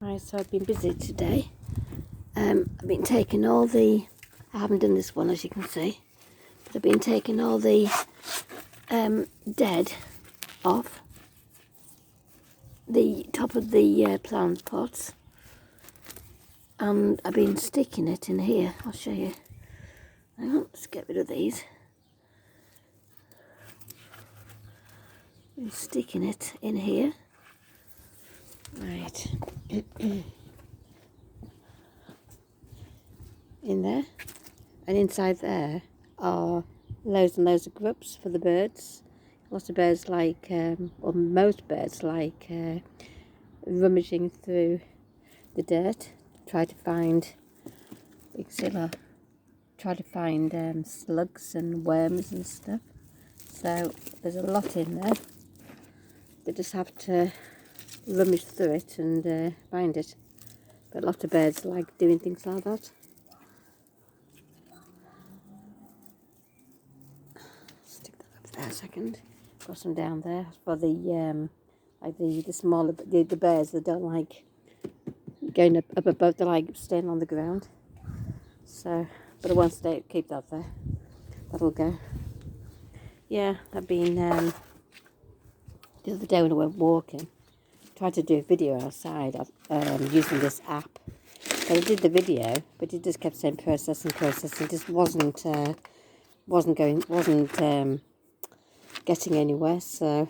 Right, so I've been busy today. I've been taking all the, I haven't done this one as you can see, but I've been taking all the dead off the top of the plant pots, and I've been sticking it in here. I'll show you. Hang on, let's get rid of these. Been sticking it in here. Right. In there. And inside there are loads and loads of grubs for the birds. Lots of birds like, or most birds like rummaging through the dirt, try to find, you can see that, try to find slugs and worms and stuff. So there's a lot in there. They just have to rummage through it and find it. But a lot of birds like doing things like that. Stick that up there a second. Got some down there for the like the smaller the birds that don't like going up above. They like staying on the ground. So, but I won't keep that there. That'll go. Yeah, I've been the other day when I went walking, tried to do a video outside using this app. But I did the video, but it just kept saying processing. It just wasn't getting anywhere. So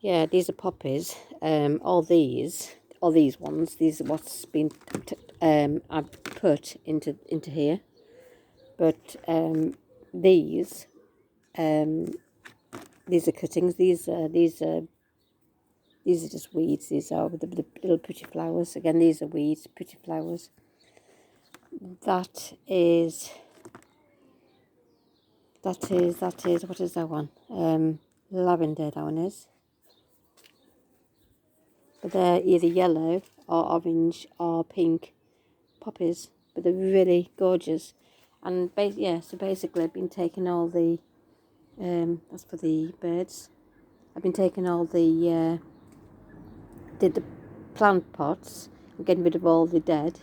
yeah, these are poppies. All these ones. These are what's been I've put into here. But these are cuttings. These are just weeds. These are the little pretty flowers. Again, these are weeds, pretty flowers. That is. What is that one? Lavender, that one is. But they're either yellow or orange or pink poppies. But they're really gorgeous. And so basically I've been taking all the, that's for the birds. I've been taking all the plant pots and getting rid of all the dead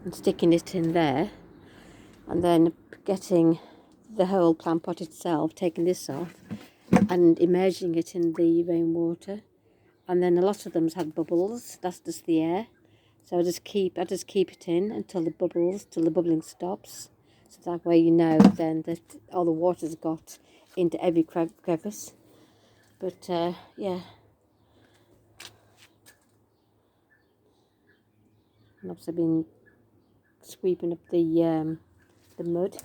and sticking it in there. And then getting the whole plant pot itself, taking this off and immersing it in the rainwater. And then a lot of them had bubbles. That's just the air. So I just keep it in until the bubbling stops. So that way you know then that all the water's got into every crevice. But yeah. And obviously I've been sweeping up the mud.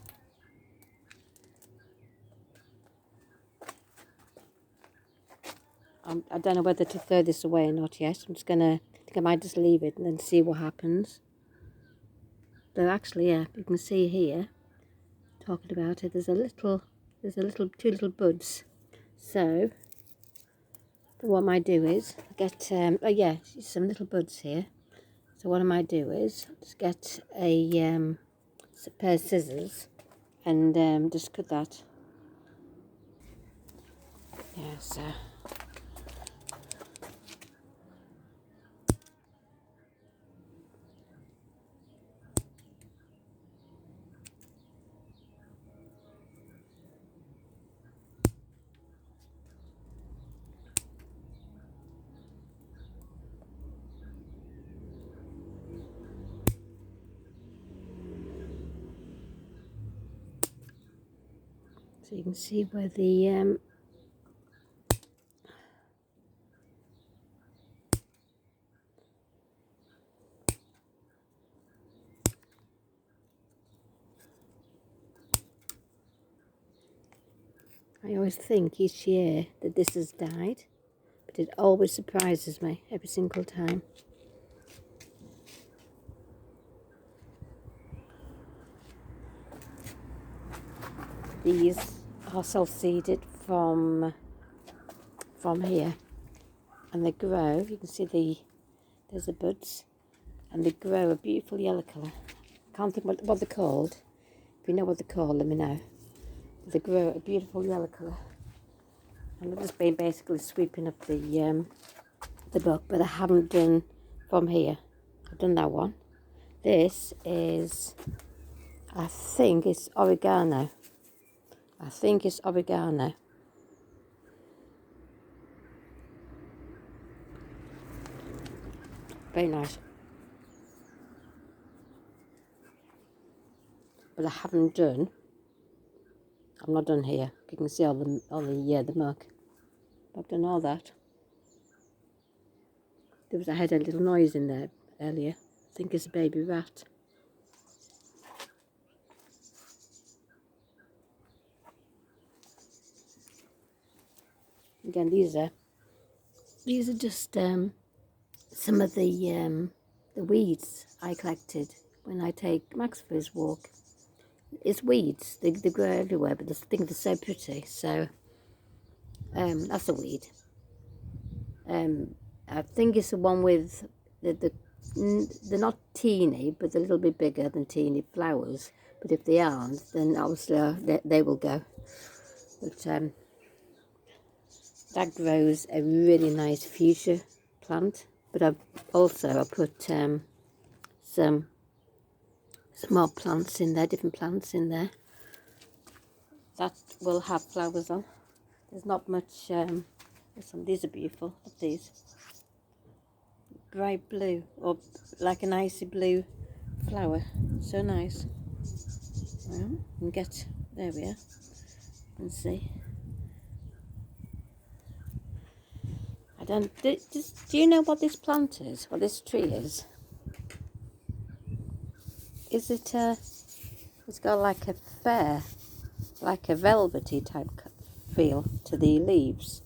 I don't know whether to throw this away or not yet. I think I might just leave it and then see what happens. But actually, yeah, you can see here, talking about it, there's two little buds. So, what I might do is get, some little buds here. So what I might do is just get a pair of scissors and just cut that. Yeah, so. So you can see where the I always think each year that this has died, but it always surprises me every single time. These are self-seeded from here, and they grow. You can see there's the buds, and they grow a beautiful yellow colour. I can't think what they're called. If you know what they're called, let me know. They grow a beautiful yellow colour, and I've just been basically sweeping up the book, but I haven't done from here. I've done that one. This is, I think it's oregano. I think it's oregano. Very nice. But I haven't done. I'm not done here. You can see all the milk. I've done all that. I heard a little noise in there earlier. I think it's a baby rat. Again, these are just some of the weeds I collected when I take Max for his walk. It's weeds. They grow everywhere, but I think they're so pretty. So that's a weed. I think it's the one with they're not teeny, but they're a little bit bigger than teeny flowers. But if they aren't, then obviously they will go. But that grows a really nice fuchsia plant. But I put some more plants in there, different plants in there. That will have flowers on. There's not much. These are beautiful. Look at these. Bright blue, or like an icy blue flower. So nice. Well, and there we are. Let's see. Do you know what this plant is? What this tree is? Is it it's got like a velvety type feel to the leaves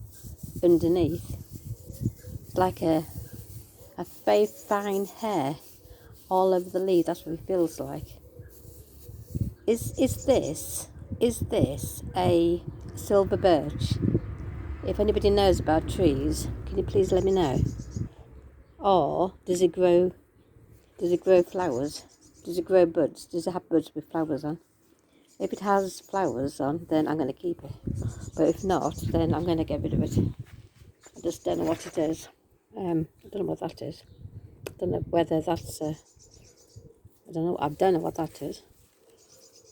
underneath. It's like a very fine hair all over the leaf. That's what it feels like. Is this a silver birch? If anybody knows about trees, can you please let me know? Or does it grow flowers? Does it grow buds? Does it have buds with flowers on? If it has flowers on, then I'm going to keep it. But if not, then I'm going to get rid of it. I just don't know what it is. I don't know what that is. I don't know whether that's I don't know what that is.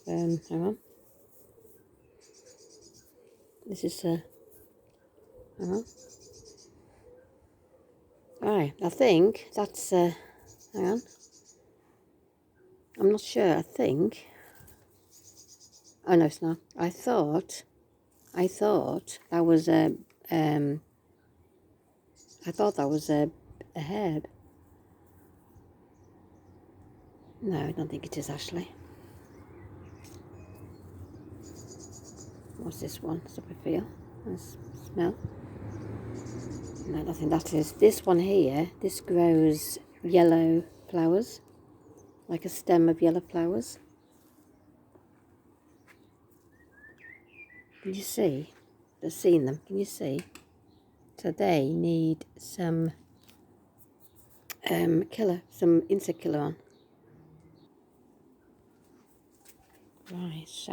Hang on. This is hang on. Right, I think that's hang on. I'm not sure. I think. Oh no, it's not. I thought that was a a herb. No, I don't think it is actually. What's this one? Stop a feel. Smell. No, I don't think that is. This one here, this grows yellow flowers. Like a stem of yellow flowers. Can you see? I've seen them. Can you see? So they need some some insect killer on. Right, so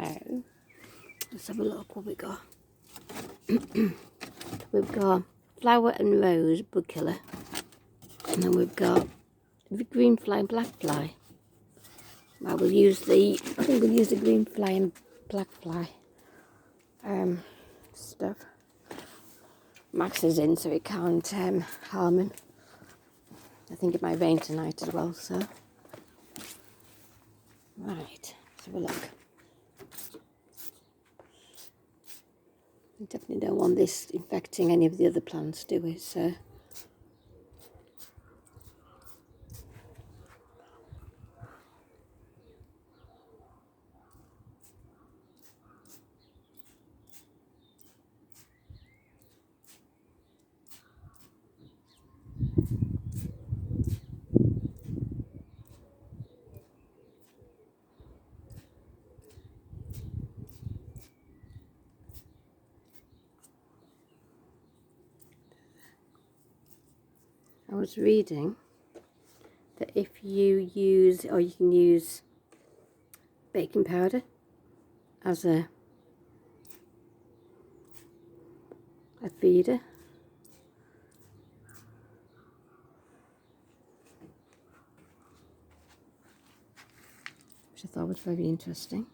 let's have a look what we got. We've got flower and rose bug killer, and then we've got green fly and black fly. I think we'll use the green fly and black fly stuff. Max is in, so he can't harm him. I think it might rain tonight as well, so. Right, let's have a look. We definitely don't want this infecting any of the other plants, do we? So. I was reading that if you use, or you can use baking powder as a feeder, which I thought was very interesting.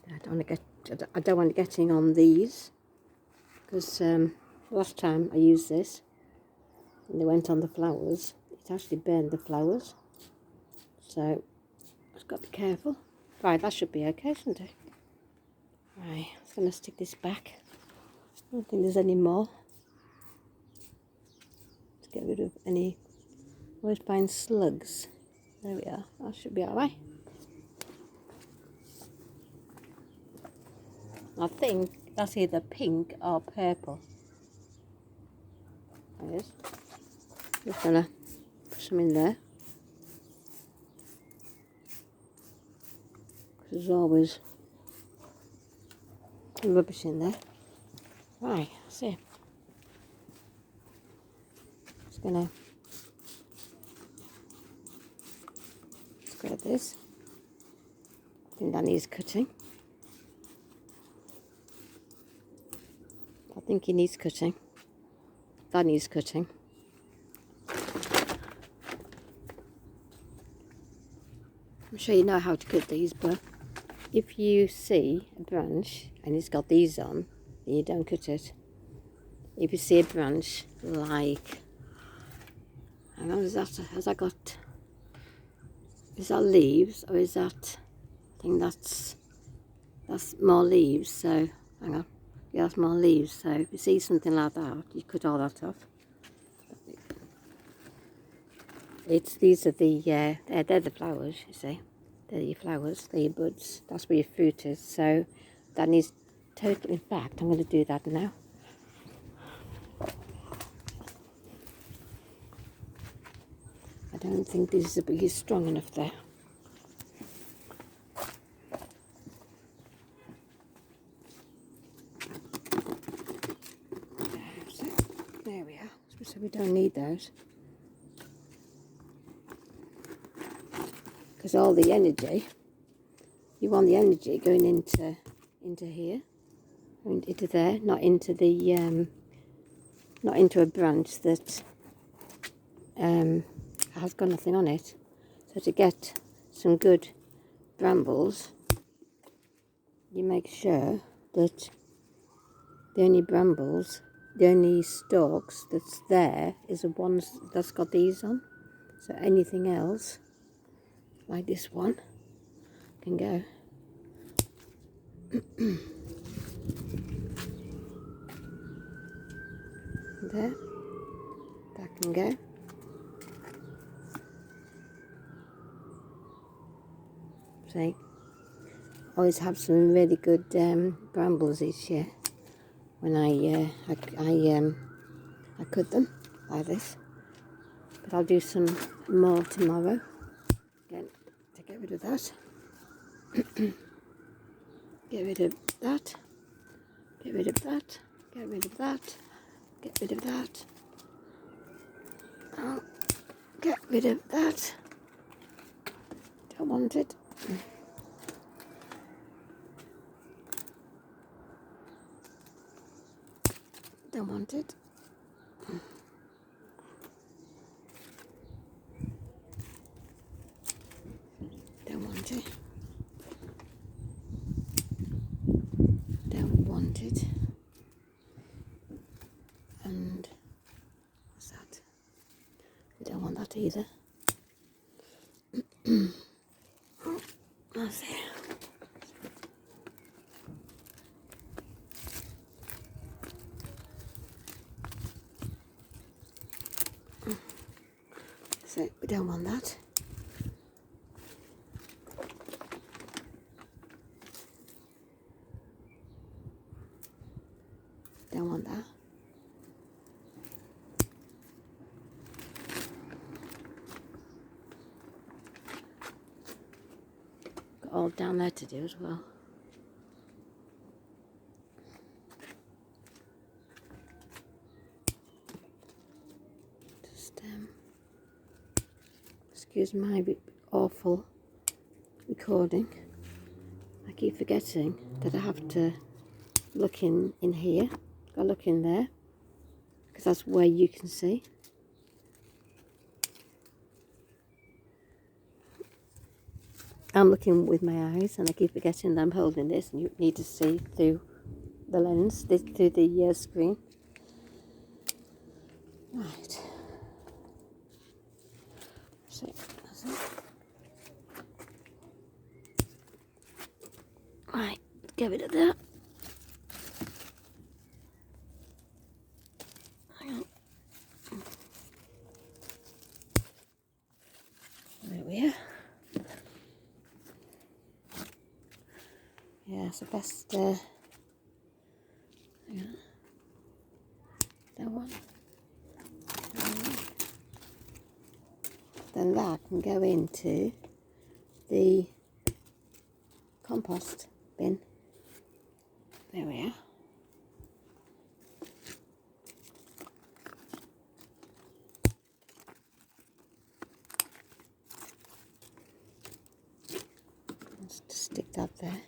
I don't want to getting on these because last time I used this and they went on the flowers, it actually burned the flowers. So I've got to be careful. Right, that should be okay, shouldn't it? Right, I'm just going to stick this back. I don't think there's any more. To get rid of any woodbine slugs. There we are. That should be alright. I think that's either pink or purple. There it is. Just gonna put some in there. Because there's always rubbish in there. Right, see. Just gonna square this. I think that needs cutting. I think he needs cutting. That needs cutting. I'm sure you know how to cut these, but if you see a branch and it's got these on, then you don't cut it. If you see a branch like, hang on, is that leaves, or is that, I think that's more leaves, so, hang on, yeah, that's more leaves, so if you see something like that, you cut all that off. These are the, they're the flowers, you see. They're your flowers, they're your buds, that's where your fruit is, so that needs total, in fact, I'm going to do that now. I don't think this is strong enough there. So, there we are, so we don't need those. Because all the energy, you want the energy going into here, into there, not into the not into a branch that has got nothing on it. So to get some good brambles, you make sure that the only brambles, the only stalks that's there is the ones that's got these on. So anything else, like this one, can go. There, that can go. So always have some really good brambles each year when I cut them like this. But I'll do some more tomorrow. Again, to get rid of that. Get rid of that. Get rid of that. Get rid of that. Get rid of that. Oh, get rid of that. Don't want it. Don't want it. Don't want it. Don't want it. And what's that? We don't want that either. That's it. So we don't want that. Don't want that. Got all down there to do as well. Just excuse my awful recording. I keep forgetting that I have to look in here. Got to look in there. because that's where you can see. I'm looking with my eyes and I keep forgetting that I'm holding this, and you need to see through the lens, through the screen. Right. So that's it. Right, get rid of that. Hang on. There we are. Yeah, it's the best. Hang on. That one. Then that can go into the compost bin. There we are. Just stick that there.